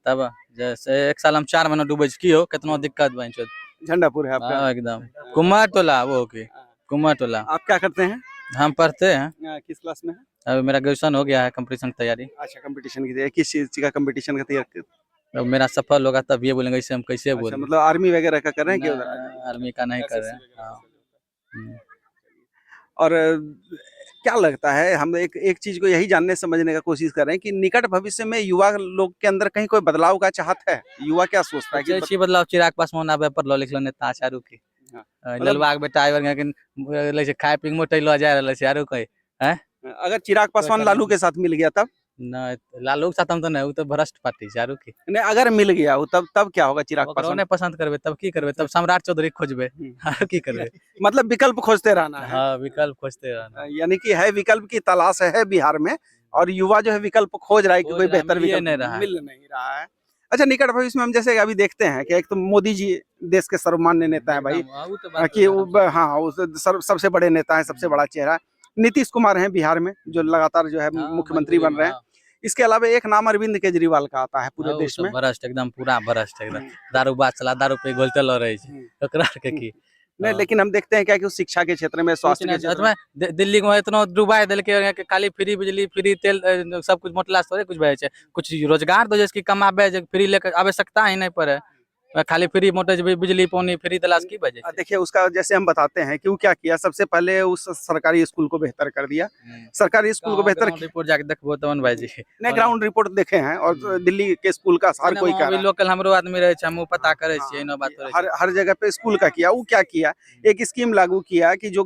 Speaker 3: तब जैसे एक साल हम 4 महीना डूबै छै की हो कितना दिक्कत बन छै।
Speaker 4: झंडापुर है आपका?
Speaker 3: एकदम कुमार टोला वो की कुमार टोला।
Speaker 4: आप क्या करते हैं?
Speaker 3: हम पढ़ते हैं,
Speaker 4: किस क्लास में है?
Speaker 3: अभी मेरा ग्रेजुएशन हो गया है, कंपटीशन की तैयारी।
Speaker 4: अच्छा कंपटीशन की तैयारी, किस चीज का कंपटीशन का तैयारी?
Speaker 3: अब मेरा सफल होगा तब ये बोलेंगे, इससे हम कैसे बोलें।
Speaker 4: मतलब आर्मी वगैरह का कर रहे हैं कि
Speaker 3: आर्मी का नहीं कर रहे हैं।
Speaker 4: और क्या लगता है, हम एक चीज को यही जानने समझने का कोशिश कर रहे हैं कि निकट भविष्य में युवा लोग के अंदर कहीं कोई बदलाव का चाहत है? युवा क्या सोचता है कि
Speaker 3: बदलाव चिराग पासवान आबे पढ़लो लिखलो नेता चारू की ललबाग बेटा आइबर के खाए पी मोटे लो जा रहल छै आरो कोई हैं?
Speaker 4: अगर चिराग पासवान लालू के साथ मिल गया तब?
Speaker 3: नहीं लालू के साथ हम तो नहीं, वो तो भ्रष्ट पार्टी छै आरो की।
Speaker 4: नहीं अगर मिल गया वो तब क्या होगा? चिराग पासवान
Speaker 3: ने पसंद करबे तब की करबे, तब सम्राट चौधरी खोजबे आरो की करबे।
Speaker 4: मतलब विकल्प खोजते रहना है।
Speaker 3: हाँ विकल्प खोजते रहना,
Speaker 4: यानी कि है विकल्प की तलाश है बिहार में, और युवा जो है विकल्प खोज रहा है कि कोई बेहतर विकल्प मिल नहीं रहा है। अच्छा निकट भविष्य में हम जैसे अभी देखते हैं कि एक तो मोदी जी देश के सर्वमान्य नेता है भाई, कि हाँ सबसे बड़े नेता है, सबसे बड़ा चेहरा। नीतीश कुमार हैं बिहार में जो लगातार जो है मुख्यमंत्री बन रहे हैं। इसके अलावा एक नाम अरविंद केजरीवाल का आता है पूरे देश में।
Speaker 3: भ्रष्ट एकदम पूरा भ्रष्ट एकदम, दारू बात चला, दारू पे घोलते लो रहे ओकरा के की
Speaker 4: नहीं। लेकिन हम देखते हैं क्या कि उस शिक्षा के क्षेत्र में, स्वास्थ्य के क्षेत्र में
Speaker 3: दिल्ली में इतना डुबाई दिल के खाली फ्री बिजली फ्री तेल सब कुछ मोटला थोड़े कुछ भय छै, कुछ रोजगार तो जैसे कमाबे फ्री लेकर आवश्यकता ही नहीं पड़े, खाली फ्री मोटर बिजली पानी फ्री दिलास की वजह।
Speaker 4: देखिए उसका जैसे हम बताते हैं कि वो क्या किया, सबसे पहले उस सरकारी स्कूल को बेहतर कर दिया। सरकारी स्कूल को बेहतर
Speaker 3: रिपोर्ट जाके देखबो तवन भाई जी
Speaker 4: ने ग्राउंड रिपोर्ट देखे हैं, और दिल्ली के स्कूल का हर कोई कर
Speaker 3: लोकल हमरो आदमी रहे छै, हम पता करे छियै न बात
Speaker 4: हर जगह पे स्कूल का किया। वो क्या किया, एक स्कीम लागू किया कि जो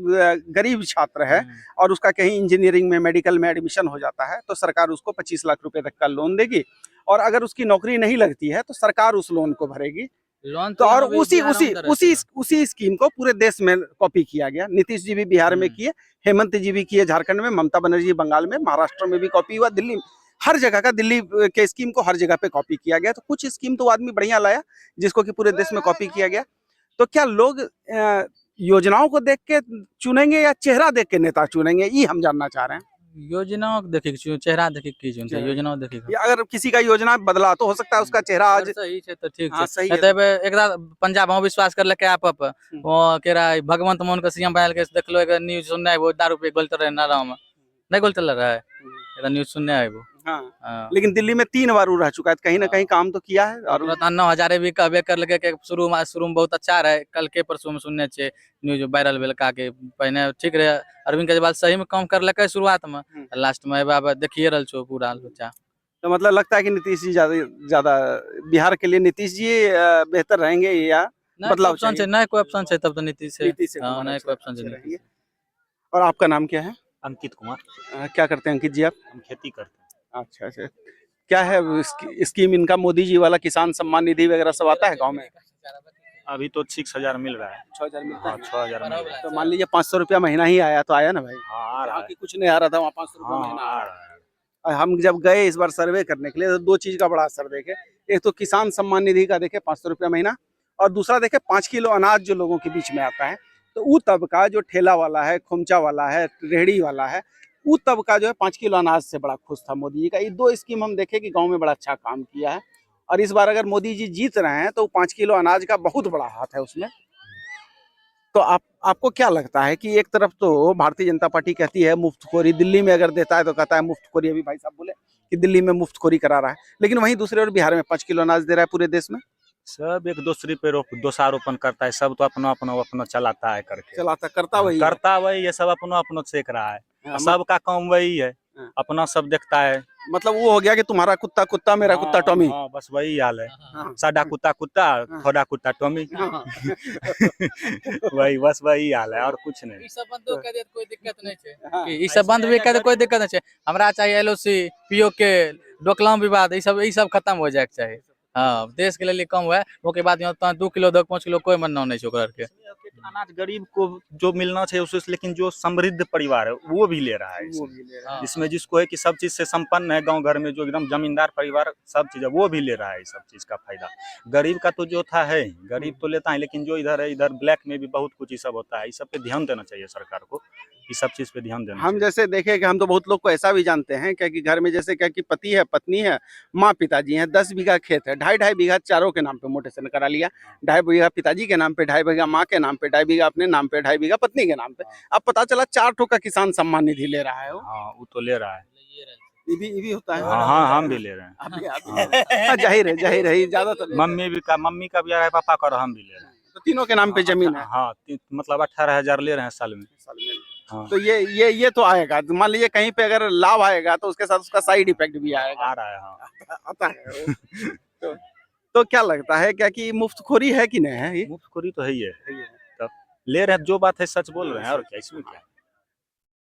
Speaker 4: गरीब छात्र है और उसका कहीं इंजीनियरिंग में मेडिकल में एडमिशन हो जाता है तो सरकार उसको 25 लाख रुपए तक का लोन देगी, और अगर उसकी नौकरी नहीं लगती है तो सरकार उस लोन को भरेगी।
Speaker 3: लोन
Speaker 4: तो और
Speaker 3: अभी
Speaker 4: उसी
Speaker 3: बिहार
Speaker 4: उसी
Speaker 3: में तो
Speaker 4: उसी
Speaker 3: रहता
Speaker 4: उसी स्कीम को पूरे देश में कॉपी किया गया। नीतीश जी भी बिहार में किए, हेमंत जी भी किए झारखंड में, ममता बनर्जी बंगाल में, महाराष्ट्र में भी कॉपी हुआ, दिल्ली हर जगह का, दिल्ली के स्कीम को हर जगह पे कॉपी किया गया। तो कुछ स्कीम तो आदमी बढ़िया लाया जिसको कि पूरे देश में कॉपी किया गया। तो क्या लोग योजनाओं को देख के चुनेंगे या चेहरा देख के नेता चुनेंगे, ये हम जानना चाह रहे हैं।
Speaker 3: योजनाओं को देखे के चेहरा देखे के चुनते
Speaker 4: चेहरा।
Speaker 3: योजनाओं देखे के।
Speaker 4: या अगर किसी का योजना बदला तो हो सकता है उसका चेहरा आज
Speaker 3: अगर सही छै तो ठीक
Speaker 4: हाँ,
Speaker 3: छै
Speaker 4: सही
Speaker 3: नहीं
Speaker 4: है।
Speaker 3: तो एकदा पंजाब में विश्वास करलकै आप वो केरा भगवंत मोहन के सीएम बनाल के देखलो एक न्यूज सुनने है वो दारू पे गोलत रहे नारा में नहीं गोलत रहा है एकदा न्यूज सुनने है वो।
Speaker 4: हाँ।
Speaker 3: हाँ।
Speaker 4: लेकिन दिल्ली में 3 बार वो रह चुका है, तो कहीं ना कहीं काम तो किया है। और
Speaker 3: 9,000 भी कहबे करलकै कि शुरू में बहुत अच्छा रहे, कल के परसों में सुनने छे न्यूज वायरल भेल का के पहले ठीक रहे अरविंद केजरीवाल सही में काम करलकै शुरुआत में, लास्ट में अब देखिए रहल छो पूरा लोचा।
Speaker 4: तो मतलब लगता है कि नीतीश जी ज्यादा ज्यादा बिहार के लिए नीतीश जी बेहतर रहेंगे या
Speaker 3: नहीं
Speaker 4: बदलाव
Speaker 3: ऑप्शन
Speaker 4: चाहिए?
Speaker 3: छे नहीं कोई ऑप्शन छे तब तो नीतीश से
Speaker 4: नीतीश से
Speaker 3: हाँ
Speaker 4: कुमार
Speaker 3: नहीं
Speaker 4: अच्छे-
Speaker 3: कोई ऑप्शन
Speaker 4: अच्छे
Speaker 3: छे
Speaker 4: रहेंगे। और आपका नाम क्या है?
Speaker 1: अंकित कुमार।
Speaker 4: क्या करते हैं अंकित जी आप?
Speaker 1: हम खेती करते हैं।
Speaker 4: अच्छा अच्छा। क्या है स्कीम इनका, मोदी जी वाला किसान सम्मान निधि वगैरह सब आता है गांव में?
Speaker 1: अभी तो 6,000 मिल रहा है।
Speaker 4: 6,000 मिलता है।
Speaker 1: 6,000 मिल रहा है।
Speaker 4: तो मान लीजिए 500 रुपया महीना ही आया तो आया ना भाई?
Speaker 1: हाँ आ रहा
Speaker 4: यहाँ
Speaker 1: है।
Speaker 4: की कुछ नहीं आ रहा था, वहाँ 500 रुपया
Speaker 1: हाँ
Speaker 4: महीना
Speaker 1: आ
Speaker 4: आ रहा
Speaker 1: रहा है।
Speaker 4: है। और हम जब गए इस बार सर्वे करने के लिए तो 2 चीज का बड़ा असर देखे। एक तो किसान सम्मान निधि का देखे 500 रुपया महीना, और दूसरा देखे 5 किलो अनाज जो लोगों के बीच में आता है। तो वो तबका जो ठेला वाला है, खोमचा वाला है, रेहड़ी वाला है, वो तबका जो है 5 किलो अनाज से बड़ा खुश था मोदी जी का। ये 2 स्कीम हम देखे कि गाँव में बड़ा अच्छा काम किया है। और इस बार अगर मोदी जी जीत रहे हैं तो 5 किलो अनाज का बहुत बड़ा हाथ है उसमें। तो आपको क्या लगता है कि एक तरफ तो भारतीय जनता पार्टी कहती है मुफ्तखोरी, दिल्ली में अगर देता है तो कहता है मुफ्तखोरी, अभी भाई साहब बोले कि दिल्ली में मुफ्तखोरी करा रहा है, लेकिन वहीं दूसरे ओर बिहार में 5 किलो अनाज दे रहा है पूरे देश में।
Speaker 1: सब एक दूसरे पे दोषारोपण करता है। सब तो अपना चलाता है करके।
Speaker 4: चलाता करता वही है।
Speaker 1: करता वही है, सब अपना सेक रहा है।
Speaker 4: हाँ,
Speaker 1: सबका काम वही है,
Speaker 4: हाँ।
Speaker 1: अपना सब देखता है।
Speaker 4: मतलब वो हो गया कि तुम्हारा कुत्ता कुत्ता, मेरा कुत्ता टॉमी।
Speaker 1: हाँ बस वही हाल है।
Speaker 4: हाँ।
Speaker 1: साडा कुत्ता कुत्ता,
Speaker 4: हाँ।
Speaker 1: थोड़ा कुत्ता टॉमी।
Speaker 4: हाँ।
Speaker 1: वही बस वही हाल है और कुछ नहीं।
Speaker 3: ई सब बंद कर दे कोई दिक्कत नहीं छे
Speaker 4: हाँ।
Speaker 3: कि ई सब बंद भी कर दे कोई दिक्कत नहीं छे। हमरा चाहिए एलओसी पीओ के डोकलाम विवाद ई सब खत्म हो जाए के चाहिए। हाँ देश के लिए कम हुआ है ओके बाद यहाँ 2 किलो 5 किलो कोई मन्ना नहीं छोकर के।
Speaker 1: अनाज गरीब को जो मिलना चाहिए उससे, लेकिन जो समृद्ध परिवार है वो भी ले रहा है
Speaker 4: वो
Speaker 1: इसमें।
Speaker 4: भी ले रहा है।
Speaker 1: जिसमें जिसको है कि सब चीज से संपन्न है गांव घर में, जो एकदम जमींदार परिवार सब चीज है वो भी ले रहा है सब चीज का फायदा। गरीब का तो जो था है, गरीब तो लेता है, लेकिन जो इधर है इधर ब्लैक में भी बहुत कुछ ये सब होता है। इस सब पे ध्यान देना चाहिए सरकार को, इस सब चीज पे ध्यान देना
Speaker 4: हम
Speaker 1: चाहिए।
Speaker 4: जैसे देखे कि हम तो बहुत लोग को ऐसा भी जानते हैं क्या कि घर में जैसे क्या कि पति है, पत्नी है, माँ पिताजी हैं, 10 बीघा खेत है, 2.5 बीघा चारों के नाम पे मोटे से करा लिया, 2.5 बीघा पिताजी के नाम पे, 2.5 बीघा माँ के नाम पे, 2.5 बीघा अपने नाम पे, 2.5 बीघा पत्नी के नाम पे। अब पता चला 4 ठो का किसान सम्मान निधि ले रहा है वो।
Speaker 1: हाँ वो तो ले रहा है।
Speaker 4: ये भी होता है।
Speaker 1: हाँ हम भी ले रहे हैं।
Speaker 4: हाँ, जाहिर है ज्यादातर
Speaker 1: मम्मी का भी आ रहा है, पापा का, और हम भी ले रहे हैं।
Speaker 4: तो तीनों के नाम पे जमीन है।
Speaker 1: हाँ मतलब 18,000 ले रहे हैं साल में। हाँ
Speaker 4: तो ये तो आएगा। मान लीजिए कहीं पे अगर लाभ आएगा तो उसके साथ उसका साइड इफेक्ट भी आएगा।
Speaker 1: आ रहा है। हाँ
Speaker 4: आता है तो क्या लगता है क्या कि मुफ्तखोरी है कि नहीं है ये?
Speaker 1: मुफ्तखोरी तो है ही है। तब ले रहे हैं, जो बात है सच बोल रहे हैं, और क्या इसमें क्या है।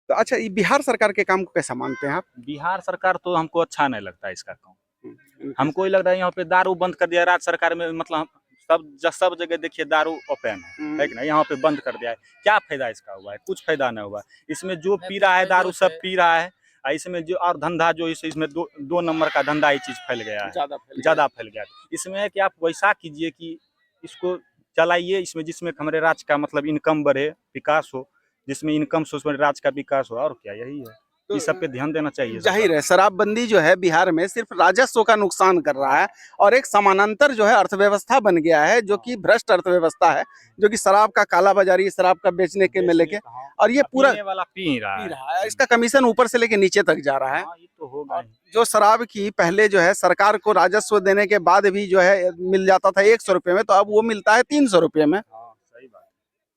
Speaker 4: तो अच्छा, ये बिहार सरकार के काम को कैसा मानते हैं आप?
Speaker 1: बिहार सरकार तो हमको अच्छा नहीं लगता है इसका काम। हमको ही लग रहा है यहाँ पे दारू बंद कर दिया राज्य सरकार में, मतलब सब जगह देखिए दारू ओपन है कि नहीं, यहाँ पे बंद कर दिया है। क्या फायदा इसका हुआ है? कुछ फायदा नहीं हुआ। इसमें जो पी रहा है दारू सब पी रहा है, इसमें जो और धंधा जो इसमें 2 नंबर का धंधा ये चीज फैल गया है, ज्यादा फैल गया है। इसमें है कि आप वैसा कीजिए कि इसको चलाइए, इसमें जिसमें हमारे राज्य का मतलब इनकम बढ़े, विकास हो, जिसमें इनकम से उसमें राज्य का विकास हो, और क्या यही है। इस सब पे ध्यान देना चाहिए।
Speaker 4: जाहिर है शराबबंदी जो है बिहार में सिर्फ राजस्व का नुकसान कर रहा है, और एक समानांतर जो है अर्थव्यवस्था बन गया है, जो कि भ्रष्ट अर्थव्यवस्था है, जो कि शराब का कालाबाजारी, शराब का बेचने के में लेके, और ये पूरा
Speaker 1: वाला पी रहा है।
Speaker 4: इसका कमीशन ऊपर से लेके नीचे तक जा रहा है।
Speaker 1: ये तो होगा ही।
Speaker 4: जो शराब की पहले जो है सरकार को राजस्व देने के बाद भी जो है मिल जाता था 100 रुपए में, तो अब वो मिलता है 300 रुपए में।
Speaker 1: सही बात।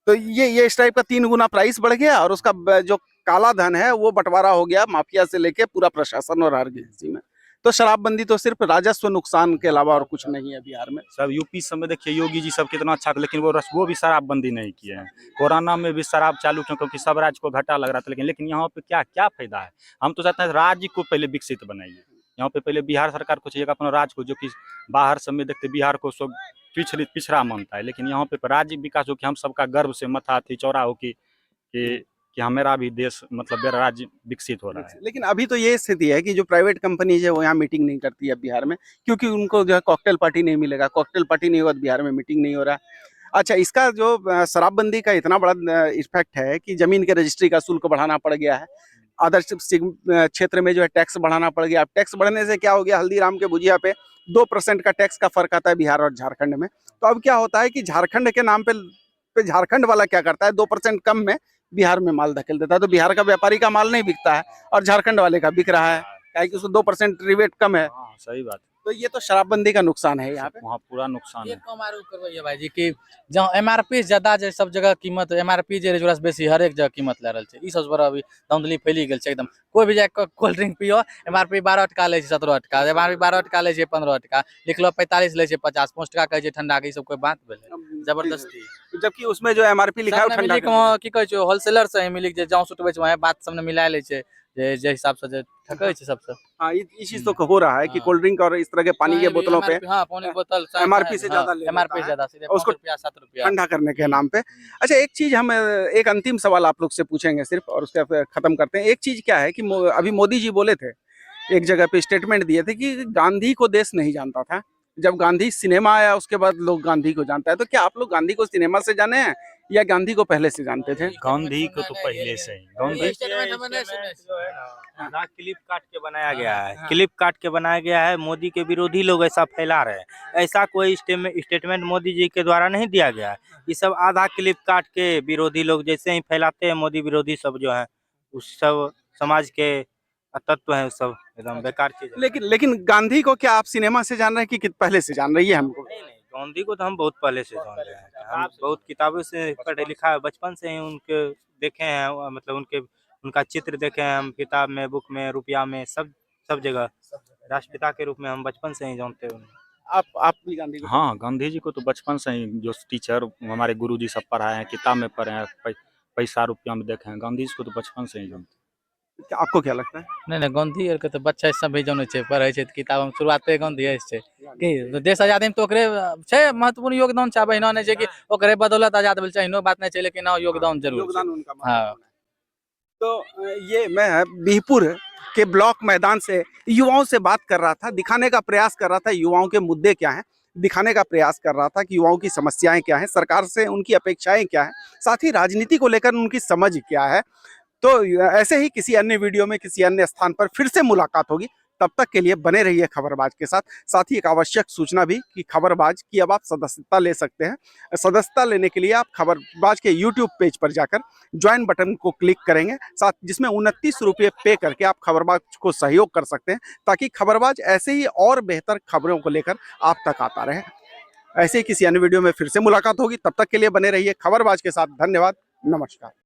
Speaker 4: तो ये इस टाइप का 3 गुना प्राइस बढ़ गया, और उसका जो काला धन है वो बंटवारा हो गया माफिया से लेके पूरा प्रशासन और हर किसी में। तो शराबबंदी तो सिर्फ राजस्व नुकसान के अलावा और कुछ नहीं है बिहार में।
Speaker 1: सब यूपी सब में देखिए योगी जी सब कितना अच्छा, लेकिन वो भी शराबबंदी नहीं किए हैं। कोरोना में भी शराब चालू क्यों? क्योंकि सब राज्य को घाटा लग रहा था, लेकिन यहाँ पे क्या फायदा है? हम तो चाहते हैं राज्य को पहले विकसित बनाइए। यहाँ पे पहले बिहार सरकार को चाहिए अपना राज्य को, जो कि बाहर सब में देखते बिहार को सब
Speaker 6: पिछड़ा मानता है, लेकिन यहाँ पे राज्य विकास हो कि हम सबका गर्व से मथा थी चौड़ा हो कि मेरा भी देश मतलब मेरा राज्य विकसित हो रहा है।
Speaker 4: लेकिन अभी तो ये स्थिति है कि जो प्राइवेट कंपनीज है वो यहाँ मीटिंग नहीं करती है बिहार में, क्योंकि उनको जो है कॉकटेल पार्टी नहीं मिलेगा। कॉकटेल पार्टी नहीं होगा तो बिहार में मीटिंग नहीं हो रहा। अच्छा, इसका जो शराबबंदी का इतना बड़ा इफेक्ट है कि जमीन के रजिस्ट्री का शुल्क बढ़ाना पड़ गया है। आदर्श क्षेत्र में जो है टैक्स बढ़ाना पड़ गया। अब टैक्स बढ़ने से क्या हो गया, हल्दीराम के भुजिया पे 2% का टैक्स का फर्क आता है बिहार और झारखंड में। तो अब क्या होता है कि झारखंड के नाम पे झारखंड वाला क्या करता है, 2% कम में बिहार में माल धकेल देता है। तो बिहार का व्यापारी का माल नहीं बिकता है और झारखंड वाले का बिक रहा है, क्योंकि उसको 2% रिबेट कम है।
Speaker 6: हाँ, सही बात।
Speaker 4: तो ये तो शराबबंदी का नुकसान है यहाँ पे।
Speaker 6: वहाँ पूरा नुकसान
Speaker 3: ये
Speaker 6: है।
Speaker 3: कम आरोप करबैया भाईजी कि जहाँ एमआरपी ज्यादा जे सब जगह कीमत एमआरपी जे जोरा से बेसी हर एक जगह कीमत ले रहल छै। ई सबसे बड़ा अभी धांधली फैली गेल छै एकदम। कोई भी जाके कोल्ड ड्रिंक पियो, एमआरपी 12 टका लै छै 17 टका, एमआरपी 12 टका लै छै 15 टका, लिखलो 45 लै छै 50, 5 टका कहै छै ठंडा के। ई सब कोई बात भेलै? जबरदस्ती।
Speaker 4: जबकि उसमें जो एमआरपी लिखा है वो ठंडा
Speaker 3: वहाँ की कहै छै होलसेलर से ही मिली जे जहाँ सुटबै छै वहाँ बात सब ने मिला लै छै जे हिसाब से जे ठकै छै सबसे।
Speaker 4: हाँ, ये चीज तो हो रहा है कि
Speaker 3: हाँ।
Speaker 4: कोल्ड ड्रिंक और इस तरह के पानी के बोतलों पे
Speaker 3: हाँ, पानी की बोतल
Speaker 4: MRP से ज्यादा ले
Speaker 3: एमआरपी
Speaker 4: लेता है।
Speaker 3: ज्यादा सीधे
Speaker 4: उसको
Speaker 3: 5 रुपया 7 रुपया।
Speaker 4: ठंडा करने के नाम पे। अच्छा, एक चीज हम एक अंतिम सवाल आप लोग से पूछेंगे सिर्फ, और उसके बाद खत्म करते हैं। एक चीज क्या है कि अभी मोदी जी बोले थे, एक जगह पे स्टेटमेंट दिए थे कि गांधी को देश नहीं जानता था। जब गांधी सिनेमा आया उसके बाद लोग गांधी को जानता है। तो क्या आप लोग गांधी को सिनेमा से जाने हैं या गांधी को पहले से जानते थे?
Speaker 6: गांधी को तो पहले से ही गांधी
Speaker 1: आधा क्लिप काट के बनाया गया है। क्लिप काट के बनाया गया है। मोदी के विरोधी लोग ऐसा फैला रहे हैं। ऐसा कोई स्टेटमेंट मोदी जी के द्वारा नहीं दिया गया है। ये सब आधा क्लिप काट के विरोधी लोग जैसे ही फैलाते हैं। मोदी विरोधी सब जो है उस सब समाज के तत्व है, सब एकदम बेकार चीज है।
Speaker 4: लेकिन गांधी को क्या आप सिनेमा से जान रहे हैं कि पहले से जान रही है हमको?
Speaker 1: नहीं, गांधी को तो हम बहुत पहले से जान रहे हैं। हम बहुत किताबों से पढ़े लिखा है। बचपन से ही उनके देखे हैं, मतलब उनका चित्र देखे हैं हम किताब में, बुक में, रुपया में, सब जगह। राष्ट्रपिता के रूप में हम बचपन से ही जानते हैं उन्हें।
Speaker 4: आप भी गांधी को?
Speaker 6: हाँ, गांधी जी को तो बचपन से ही जो टीचर हमारे गुरुजी सब पढ़ाए हैं, किताब में पढ़े हैं, पैसा रुपया में देखे हैं। गांधी जी को तो बचपन से ही जानते हैं।
Speaker 4: आपको क्या लगता है?
Speaker 3: नहीं गांधी आर के तो बच्चा सब भी जाने छै, पढ़े छै किताब में। शुरुआते गांधी छै कि देश आजादी में तो ओकरे छै महत्वपूर्ण योगदान छै। बहिना नहीं छै कि ओकरे बदौलत आजाद भेल छै, एहनो बात नहीं छै, लेकिन योगदान जरूर छै।
Speaker 4: योगदान उनका
Speaker 3: हाँ।
Speaker 4: महत्वपूर्ण है। तो ये मैं बिहपुर के ब्लॉक मैदान से युवाओं से बात कर रहा था, दिखाने का प्रयास कर रहा था युवाओं के मुद्दे क्या हैं, दिखाने का प्रयास कर रहा था कि युवाओं की समस्याएं क्या हैं, सरकार से उनकी अपेक्षाएं क्या हैं, साथ ही राजनीति को लेकर उनकी समझ क्या है। तो ऐसे ही किसी अन्य वीडियो में किसी अन्य स्थान पर फिर से मुलाकात होगी। तब तक के लिए बने रहिए खबरबाज के साथ। साथ ही एक आवश्यक सूचना भी कि खबरबाज की अब आप सदस्यता ले सकते हैं। सदस्यता लेने के लिए आप खबरबाज के YouTube पेज पर जाकर ज्वाइन बटन को क्लिक करेंगे, साथ जिसमें 29 रुपये पे करके आप खबरबाज को सहयोग कर सकते हैं, ताकि खबरबाज ऐसे ही और बेहतर खबरों को लेकर आप तक आता रहे। ऐसे ही किसी अन्य वीडियो में फिर से मुलाकात होगी। तब तक के लिए बने रहिए खबरबाज के साथ। धन्यवाद, नमस्कार।